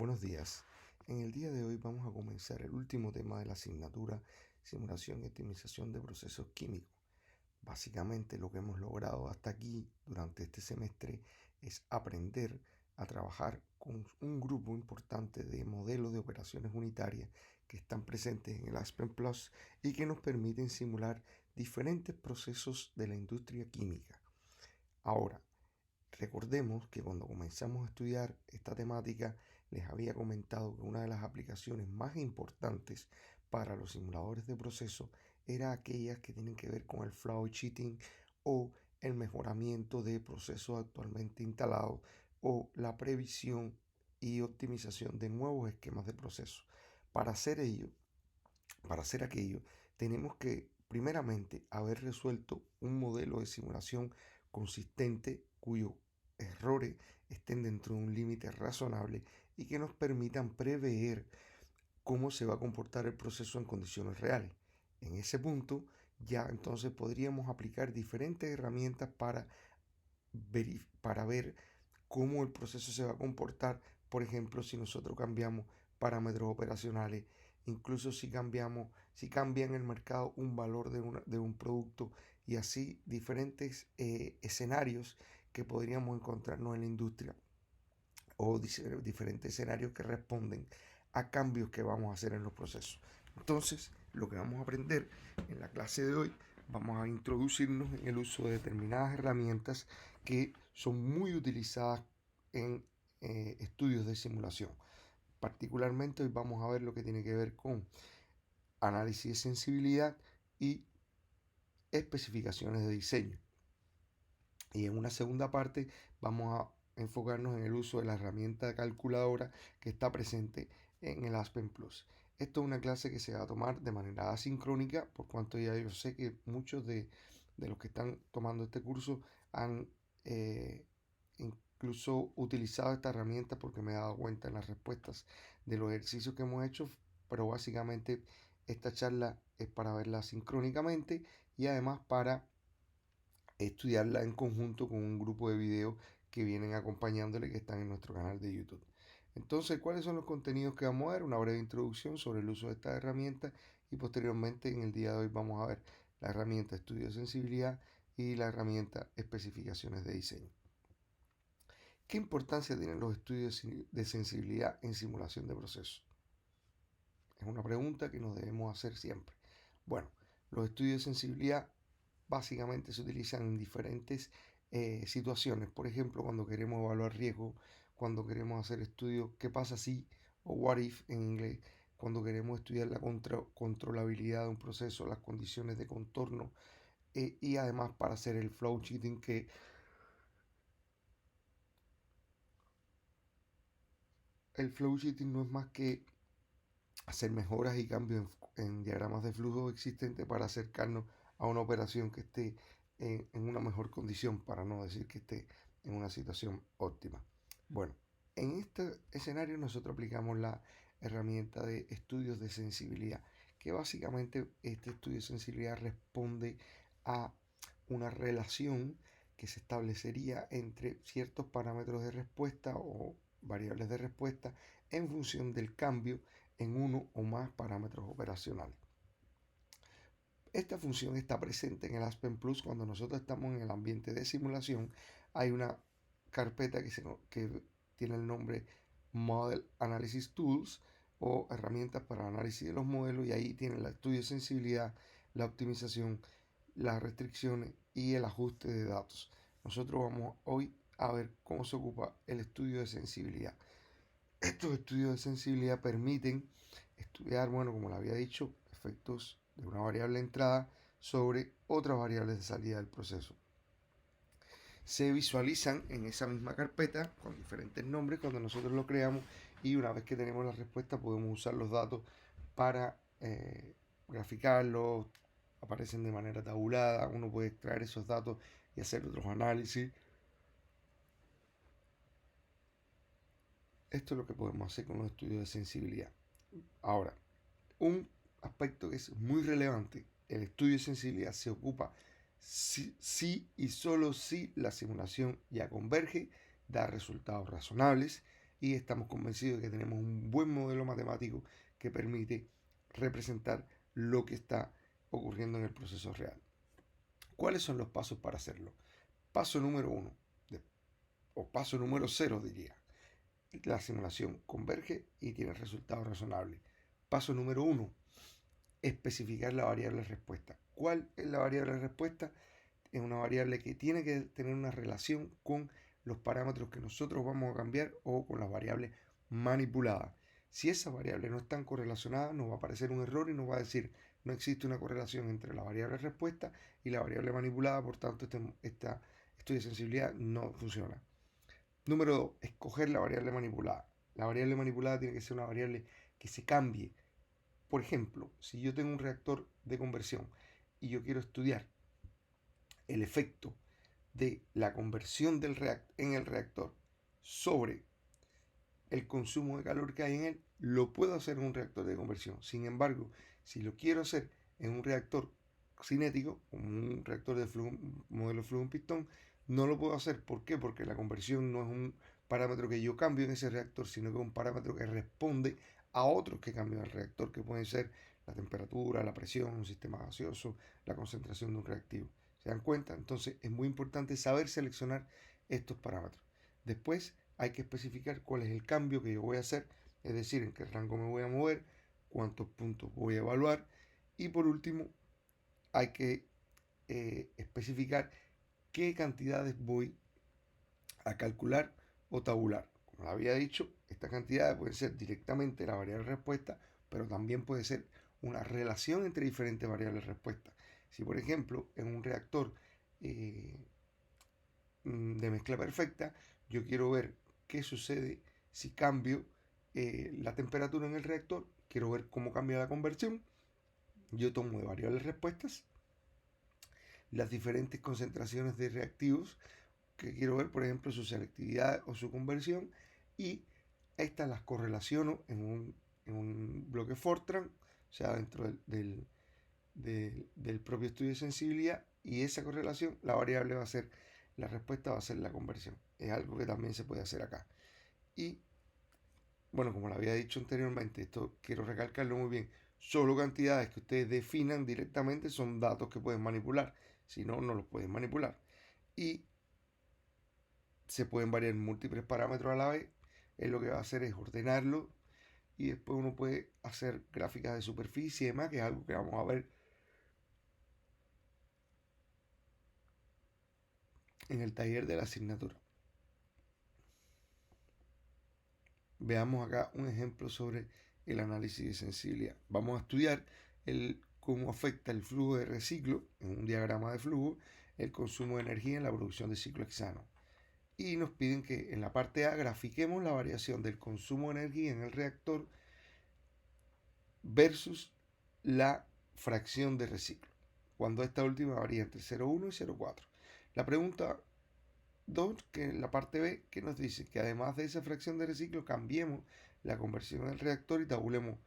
Buenos días. En el día de hoy vamos a comenzar el último tema de la asignatura Simulación y Optimización de Procesos Químicos. Básicamente lo que hemos logrado hasta aquí durante este semestre es aprender a trabajar con un grupo importante de modelos de operaciones unitarias que están presentes en el Aspen Plus y que nos permiten simular diferentes procesos de la industria química. Ahora, recordemos que cuando comenzamos a estudiar esta temática, les había comentado que una de las aplicaciones más importantes para los simuladores de proceso era aquellas que tienen que ver con el flow cheating o el mejoramiento de procesos actualmente instalados o la previsión y optimización de nuevos esquemas de proceso. Para hacer ello, para hacer aquello, tenemos que primeramente haber resuelto un modelo de simulación consistente cuyos errores estén dentro de un límite razonable y que nos permitan prever cómo se va a comportar el proceso en condiciones reales. En ese punto ya entonces podríamos aplicar diferentes herramientas para ver cómo el proceso se va a comportar. Por ejemplo, si nosotros cambiamos parámetros operacionales, incluso si cambia en el mercado un valor de un producto, y así diferentes escenarios que podríamos encontrarnos en la industria o diferentes escenarios que responden a cambios que vamos a hacer en los procesos. Entonces, lo que vamos a aprender en la clase de hoy, vamos a introducirnos en el uso de determinadas herramientas que son muy utilizadas en estudios de simulación. Particularmente hoy vamos a ver lo que tiene que ver con análisis de sensibilidad y especificaciones de diseño. Y en una segunda parte vamos a enfocarnos en el uso de la herramienta calculadora que está presente en el Aspen Plus. Esto es una clase que se va a tomar de manera asincrónica, por cuanto ya yo sé que muchos de los que están tomando este curso han incluso utilizado esta herramienta, porque me he dado cuenta en las respuestas de los ejercicios que hemos hecho, pero básicamente esta charla es para verla asincrónicamente y además para estudiarla en conjunto con un grupo de videos que vienen acompañándole, que están en nuestro canal de YouTube. Entonces, ¿cuáles son los contenidos que vamos a ver? Una breve introducción sobre el uso de esta herramienta y posteriormente en el día de hoy vamos a ver la herramienta estudio de sensibilidad y la herramienta especificaciones de diseño. ¿Qué importancia tienen los estudios de sensibilidad en simulación de procesos? Es una pregunta que nos debemos hacer siempre. Bueno, los estudios de sensibilidad básicamente se utilizan en diferentes situaciones. Por ejemplo, cuando queremos evaluar riesgo, cuando queremos hacer estudios qué pasa si, o what if en inglés, cuando queremos estudiar la controlabilidad de un proceso, las condiciones de contorno, y además para hacer el flow cheating, que el flow cheating no es más que hacer mejoras y cambios en diagramas de flujo existentes para acercarnos a una operación que esté en una mejor condición, para no decir que esté en una situación óptima. Bueno, en este escenario nosotros aplicamos la herramienta de estudios de sensibilidad, que básicamente este estudio de sensibilidad responde a una relación que se establecería entre ciertos parámetros de respuesta o variables de respuesta en función del cambio en uno o más parámetros operacionales. Esta función está presente en el Aspen Plus cuando nosotros estamos en el ambiente de simulación. Hay una carpeta que tiene el nombre Model Analysis Tools o herramientas para análisis de los modelos, y ahí tiene el estudio de sensibilidad, la optimización, las restricciones y el ajuste de datos. Nosotros vamos hoy a ver cómo se ocupa el estudio de sensibilidad. Estos estudios de sensibilidad permiten estudiar, bueno, como le había dicho, efectos de una variable de entrada sobre otras variables de salida del proceso. Se visualizan en esa misma carpeta con diferentes nombres cuando nosotros lo creamos, y una vez que tenemos la respuesta podemos usar los datos para graficarlos. Aparecen de manera tabulada, uno puede extraer esos datos y hacer otros análisis. Esto es lo que podemos hacer con los estudios de sensibilidad. Ahora, un aspecto que es muy relevante: el estudio de sensibilidad se ocupa si y solo si la simulación ya converge, da resultados razonables y estamos convencidos de que tenemos un buen modelo matemático que permite representar lo que está ocurriendo en el proceso real. ¿Cuáles son los pasos para hacerlo? Paso número 1, o paso número 0 diría. La simulación converge y tiene resultados razonables. Paso número 1, especificar la variable respuesta. ¿Cuál es la variable respuesta? Es una variable que tiene que tener una relación con los parámetros que nosotros vamos a cambiar o con las variables manipuladas. Si esa variable no están correlacionadas, nos va a aparecer un error y nos va a decir no existe una correlación entre la variable respuesta y la variable manipulada, por tanto este estudio de sensibilidad no funciona. Número 2, escoger la variable manipulada. La variable manipulada tiene que ser una variable que se cambie. Por ejemplo, si yo tengo un reactor de conversión y yo quiero estudiar el efecto de la conversión en el reactor sobre el consumo de calor que hay en él, lo puedo hacer en un reactor de conversión. Sin embargo, si lo quiero hacer en un reactor cinético, como un reactor de flujo, modelo flujo en pistón, no lo puedo hacer. ¿Por qué? Porque la conversión no es un parámetro que yo cambio en ese reactor, sino que es un parámetro que responde a otros que cambian el reactor, que pueden ser la temperatura, la presión, un sistema gaseoso, la concentración de un reactivo. ¿Se dan cuenta? Entonces es muy importante saber seleccionar estos parámetros. Después hay que especificar cuál es el cambio que yo voy a hacer, es decir, en qué rango me voy a mover, cuántos puntos voy a evaluar y por último hay que especificar qué cantidades voy a calcular o tabular. Como había dicho, estas cantidades pueden ser directamente la variable respuesta, pero también puede ser una relación entre diferentes variables respuesta. Si por ejemplo en un reactor de mezcla perfecta, yo quiero ver qué sucede si cambio la temperatura en el reactor, quiero ver cómo cambia la conversión, yo tomo de variables respuestas las diferentes concentraciones de reactivos que quiero ver, por ejemplo, su selectividad o su conversión, y estas las correlaciono en un bloque Fortran, o sea, dentro del propio estudio de sensibilidad, y esa correlación, la variable va a ser, la respuesta va a ser la conversión. Es algo que también se puede hacer acá. Y, bueno, como lo había dicho anteriormente, esto quiero recalcarlo muy bien, solo cantidades que ustedes definan directamente son datos que pueden manipular, si no, no los pueden manipular. Y se pueden variar múltiples parámetros a la vez. Lo que va a hacer es ordenarlo y después uno puede hacer gráficas de superficie y demás, que es algo que vamos a ver en el taller de la asignatura. Veamos acá un ejemplo sobre el análisis de sensibilidad. Vamos a estudiar cómo afecta el flujo de reciclo en un diagrama de flujo, el consumo de energía en la producción de ciclo hexano. Y nos piden que en la parte A grafiquemos la variación del consumo de energía en el reactor versus la fracción de reciclo, cuando esta última varía entre 0,1 y 0,4. La pregunta 2, que es la parte B, que nos dice que además de esa fracción de reciclo, cambiemos la conversión del reactor y tabulemos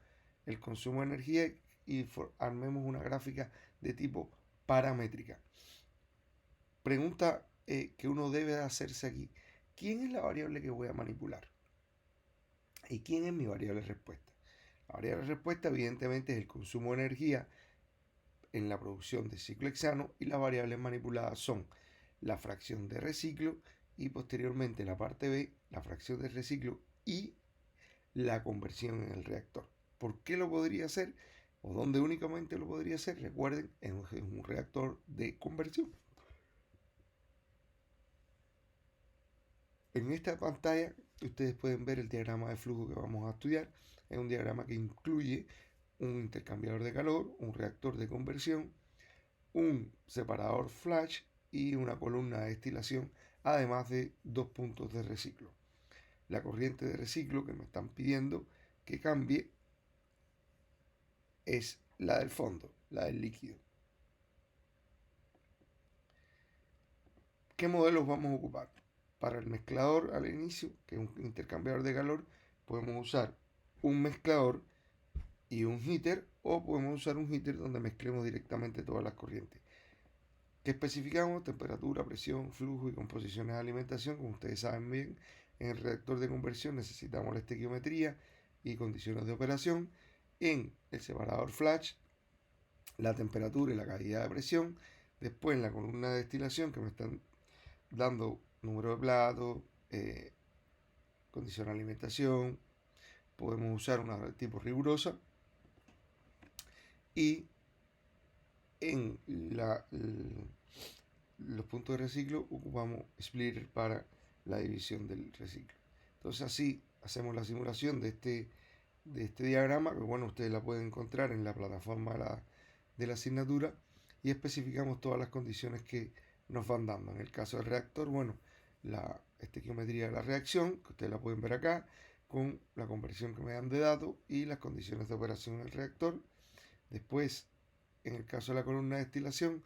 el consumo de energía y armemos una gráfica de tipo paramétrica. Pregunta que uno debe hacerse aquí: ¿quién es la variable que voy a manipular? ¿Y quién es mi variable respuesta? La variable respuesta evidentemente es el consumo de energía en la producción de ciclo hexano, y las variables manipuladas son la fracción de reciclo y posteriormente en la parte B la fracción de reciclo y la conversión en el reactor. ¿Por qué lo podría hacer? ¿O dónde únicamente lo podría hacer? Recuerden, en un reactor de conversión. En esta pantalla ustedes pueden ver el diagrama de flujo que vamos a estudiar. Es un diagrama que incluye un intercambiador de calor, un reactor de conversión, un separador flash y una columna de destilación, además de dos puntos de reciclo. La corriente de reciclo que me están pidiendo que cambie es la del fondo, la del líquido. ¿Qué modelos vamos a ocupar? Para el mezclador al inicio, que es un intercambiador de calor, podemos usar un mezclador y un heater, o podemos usar un heater donde mezclemos directamente todas las corrientes. ¿Qué especificamos? Temperatura, presión, flujo y composiciones de alimentación. Como ustedes saben bien, En el reactor de conversión necesitamos la estequiometría y condiciones de operación. En el separador flash, la temperatura y la calidad de presión. Después en la columna de destilación, que me están dando número de platos, condición de alimentación, podemos usar una de tipo rigurosa. Y en los puntos de reciclo ocupamos splitter para la división del reciclo. Entonces así hacemos la simulación de este diagrama, que bueno, ustedes la pueden encontrar en la plataforma de la asignatura, y especificamos todas las condiciones que nos van dando. En el caso del reactor, bueno, la estequiometría de la reacción, que ustedes la pueden ver acá, con la conversión que me dan de datos y las condiciones de operación del reactor. Después, en el caso de la columna de destilación,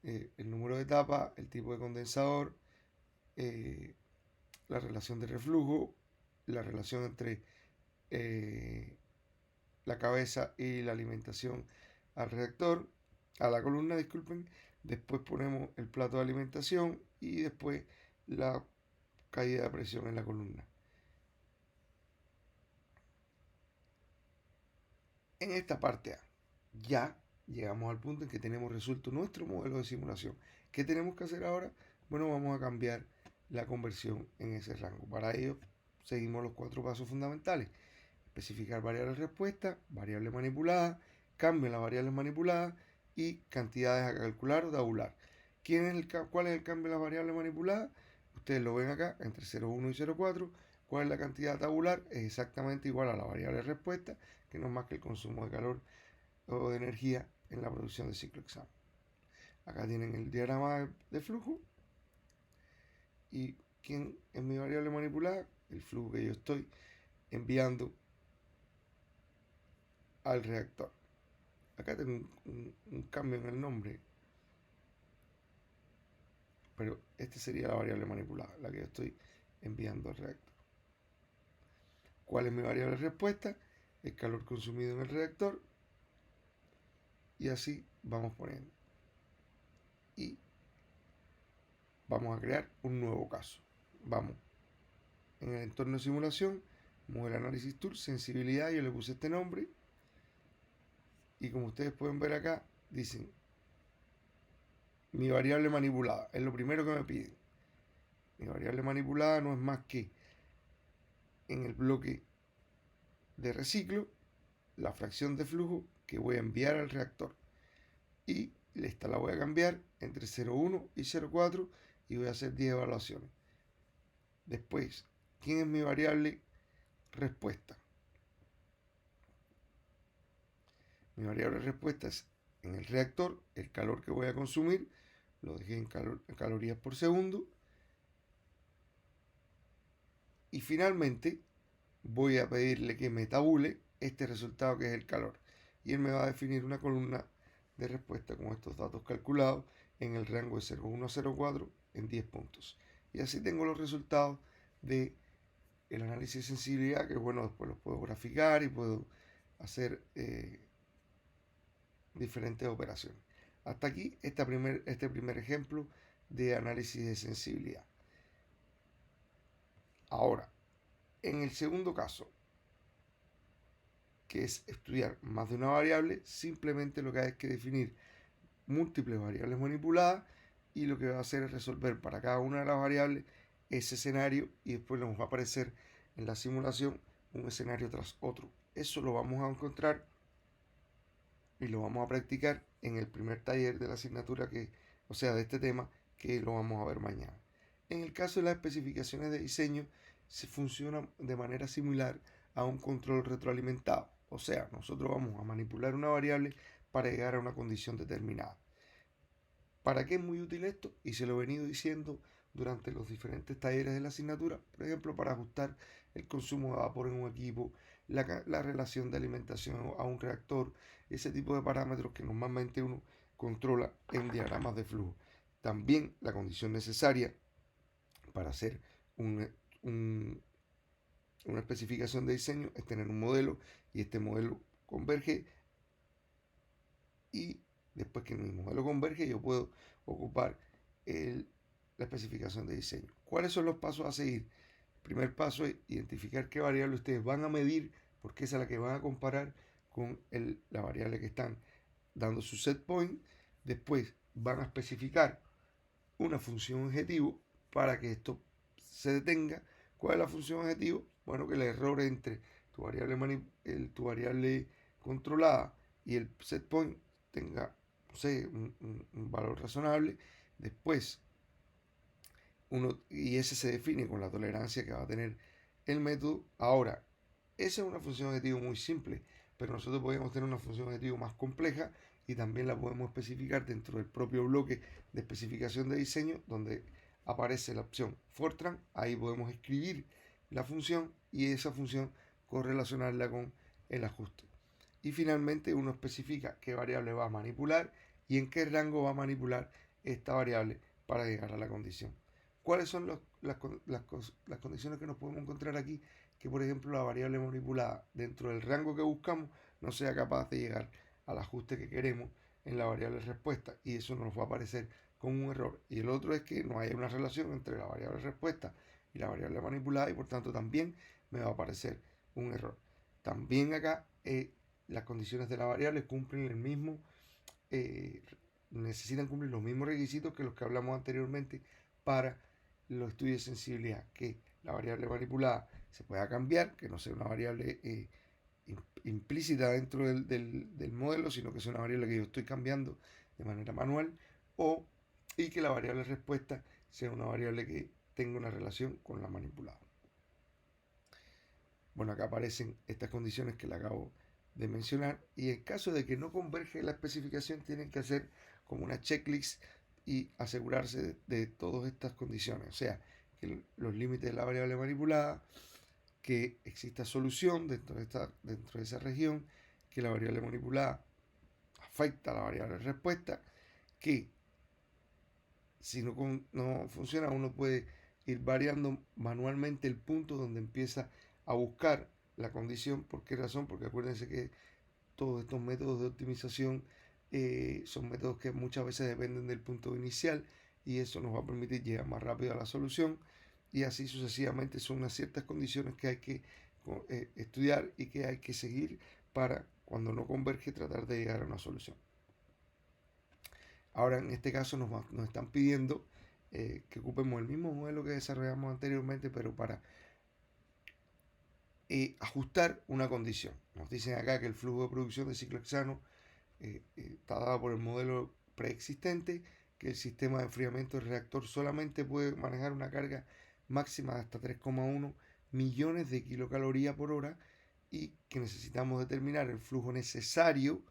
el número de etapas, el tipo de condensador, la relación de reflujo, la relación entre la cabeza y la alimentación al reactor, a la columna, disculpen. Después ponemos el plato de alimentación y después la caída de presión en la columna. En esta parte A, ya llegamos al punto en que tenemos resuelto nuestro modelo de simulación. ¿Qué tenemos que hacer ahora? Bueno, vamos a cambiar la conversión en ese rango. Para ello, seguimos los 4 pasos fundamentales. Especificar variables respuesta, variable manipulada, cambio en las variables manipuladas y cantidades a calcular o tabular. ¿Cuál es el cambio en las variables manipuladas? Ustedes lo ven acá, entre 0,1 y 0,4. ¿Cuál es la cantidad tabular? Es exactamente igual a la variable respuesta, que no es más que el consumo de calor o de energía en la producción de ciclo examen. Acá tienen el diagrama de flujo. ¿Y quién es mi variable manipulada? El flujo que yo estoy enviando al reactor. Acá tengo un cambio en el nombre, pero este sería la variable manipulada, la que yo estoy enviando al reactor. ¿Cuál es mi variable respuesta? El calor consumido en el reactor. Y así vamos poniendo. Y vamos a crear un nuevo caso. Vamos en el entorno de simulación, Model Analysis Tool, sensibilidad, yo le puse este nombre. Y como ustedes pueden ver acá, dicen mi variable manipulada, es lo primero que me piden. Mi variable manipulada no es más que en el bloque de reciclo la fracción de flujo que voy a enviar al reactor. Y esta la voy a cambiar entre 0,1 y 0,4 y voy a hacer 10 evaluaciones. Después, ¿quién es mi variable respuesta? Mi variable respuesta es en el reactor, el calor que voy a consumir, lo dejé en calorías por segundo. Y finalmente voy a pedirle que me tabule este resultado que es el calor. Y él me va a definir una columna de respuesta con estos datos calculados en el rango de 0,1 a 0,4 en 10 puntos. Y así tengo los resultados del análisis de sensibilidad, que bueno, después los puedo graficar y puedo hacer diferentes operaciones. Hasta aquí este primer ejemplo de análisis de sensibilidad. Ahora, en el segundo caso, que es estudiar más de una variable, simplemente lo que hay es que definir múltiples variables manipuladas y lo que va a hacer es resolver para cada una de las variables ese escenario y después nos va a aparecer en la simulación un escenario tras otro. Eso lo vamos a encontrar y lo vamos a practicar en el primer taller de la asignatura de este tema, que lo vamos a ver mañana. En el caso de las especificaciones de diseño, se funciona de manera similar a un control retroalimentado. O sea, nosotros vamos a manipular una variable para llegar a una condición determinada. ¿Para qué es muy útil esto? Y se lo he venido diciendo durante los diferentes talleres de la asignatura, por ejemplo, para ajustar el consumo de vapor en un equipo, la relación de alimentación a un reactor, ese tipo de parámetros que normalmente uno controla en diagramas de flujo. También la condición necesaria para hacer una especificación de diseño es tener un modelo y este modelo converge, y después que mi modelo converge yo puedo ocupar la especificación de diseño. ¿Cuáles son los pasos a seguir? primer paso es identificar qué variable ustedes van a medir, porque esa es la que van a comparar con la variable que están dando su set point. Después van a especificar una función objetivo para que esto se detenga. ¿Cuál es la función objetivo? Bueno, que el error entre tu variable controlada y el set point tenga, no sé, un valor razonable. Después, y ese se define con la tolerancia que va a tener el método. Ahora, esa es una función objetivo muy simple, pero nosotros podemos tener una función objetivo más compleja y también la podemos especificar dentro del propio bloque de especificación de diseño, donde aparece la opción Fortran. Ahí podemos escribir la función y esa función correlacionarla con el ajuste. Y finalmente uno especifica qué variable va a manipular y en qué rango va a manipular esta variable para llegar a la condición. ¿Cuáles son las condiciones que nos podemos encontrar aquí? Que por ejemplo la variable manipulada dentro del rango que buscamos no sea capaz de llegar al ajuste que queremos en la variable respuesta y eso nos va a aparecer con un error. Y el otro es que no haya una relación entre la variable respuesta y la variable manipulada y por tanto también me va a aparecer un error. También acá las condiciones de la variable cumplen el mismo, necesitan cumplir los mismos requisitos que los que hablamos anteriormente para los estudios de sensibilidad, que la variable manipulada se pueda cambiar, que no sea una variable implícita dentro del modelo, sino que sea una variable que yo estoy cambiando de manera manual, y que la variable respuesta sea una variable que tenga una relación con la manipulada. Bueno, acá aparecen estas condiciones que le acabo de mencionar y en caso de que no converge la especificación tienen que hacer como una checklist y asegurarse de todas estas condiciones, o sea, que los límites de la variable manipulada, que exista solución dentro de esa región, que la variable manipulada afecta a la variable respuesta, que si no funciona uno puede ir variando manualmente el punto donde empieza a buscar la condición. ¿Por qué razón? Porque acuérdense que todos estos métodos de optimización son métodos que muchas veces dependen del punto inicial y eso nos va a permitir llegar más rápido a la solución y así sucesivamente. Son unas ciertas condiciones que hay que estudiar y que hay que seguir para cuando no converge tratar de llegar a una solución. Ahora en este caso nos están pidiendo que ocupemos el mismo modelo que desarrollamos anteriormente, pero para ajustar una condición. Nos dicen acá que el flujo de producción de ciclo hexano está dado por el modelo preexistente, que el sistema de enfriamiento del reactor solamente puede manejar una carga máxima de hasta 3,1 millones de kilocalorías por hora y que necesitamos determinar el flujo necesario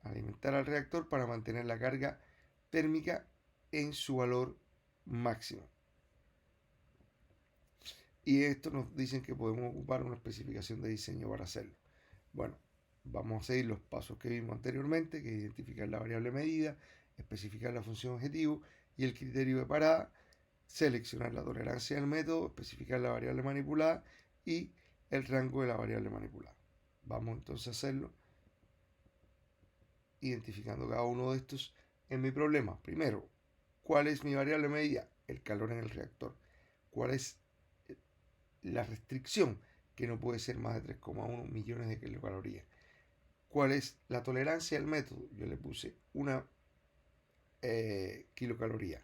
a alimentar al reactor para mantener la carga térmica en su valor máximo. Y esto nos dicen que podemos ocupar una especificación de diseño para hacerlo. Bueno, vamos a seguir los pasos que vimos anteriormente, que es identificar la variable medida, especificar la función objetivo y el criterio de parada, seleccionar la tolerancia del método, especificar la variable manipulada y el rango de la variable manipulada. Vamos entonces a hacerlo identificando cada uno de estos en mi problema. Primero, ¿cuál es mi variable medida? El calor en el reactor. ¿Cuál es la restricción? Que no puede ser más de 3,1 millones de kilocalorías. ¿Cuál es la tolerancia al método? Yo le puse una kilocaloría.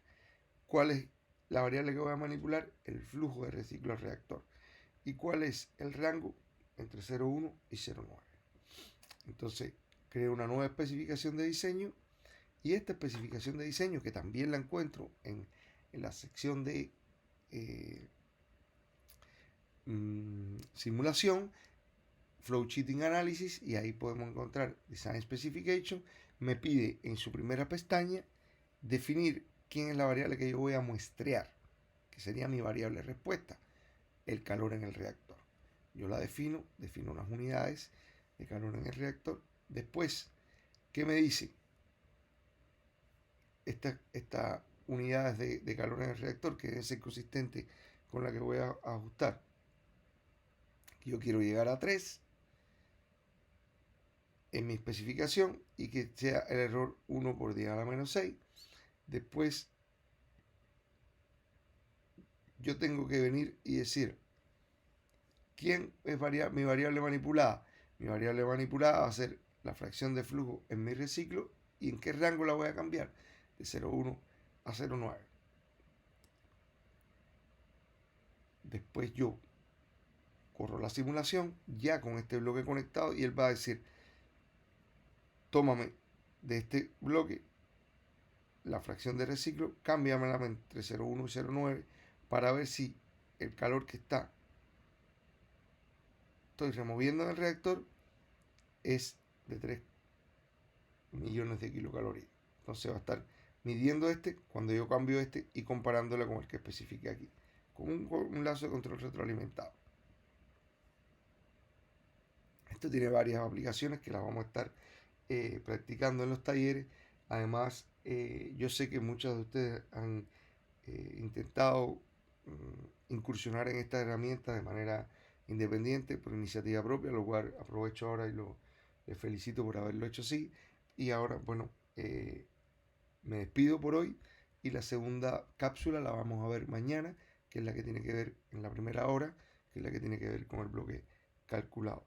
¿Cuál es la variable que voy a manipular? El flujo de reciclo al reactor. ¿Y cuál es el rango? Entre 0,1 y 0,9. Entonces, creo una nueva especificación de diseño y esta especificación de diseño, que también la encuentro en la sección de simulación, Flowcheating Analysis, y ahí podemos encontrar Design Specification, me pide en su primera pestaña definir quién es la variable que yo voy a muestrear, que sería mi variable respuesta, el calor en el reactor. Yo la defino unas unidades de calor en el reactor. Después, ¿qué me dice? Estas unidades de calor en el reactor que deben ser consistentes con la que voy a ajustar. Yo quiero llegar a 3 en mi especificación y que sea el error 1 por 10 a la menos 6. Después yo tengo que venir y decir ¿Quién es mi variable manipulada? Mi variable manipulada va a ser la fracción de flujo en mi reciclo. ¿Y en qué rango la voy a cambiar? De 0,1 a 0,9. Después yo corro la simulación ya con este bloque conectado y él va a decir, tómame de este bloque la fracción de reciclo, cámbiamela entre 0,1 y 0,9 para ver si el calor que estoy removiendo en el reactor es de 3 millones de kilocalorías. Entonces va a estar midiendo cuando yo cambio y comparándola con el que especifique aquí, con un lazo de control retroalimentado. Esto tiene varias aplicaciones que las vamos a estar practicando en los talleres. Además, yo sé que muchos de ustedes han intentado incursionar en esta herramienta de manera independiente, por iniciativa propia, lo cual aprovecho ahora y les felicito por haberlo hecho así. Y ahora, bueno, me despido por hoy y la segunda cápsula la vamos a ver mañana, que es la que tiene que ver en la primera hora, que es la que tiene que ver con el bloque calculador.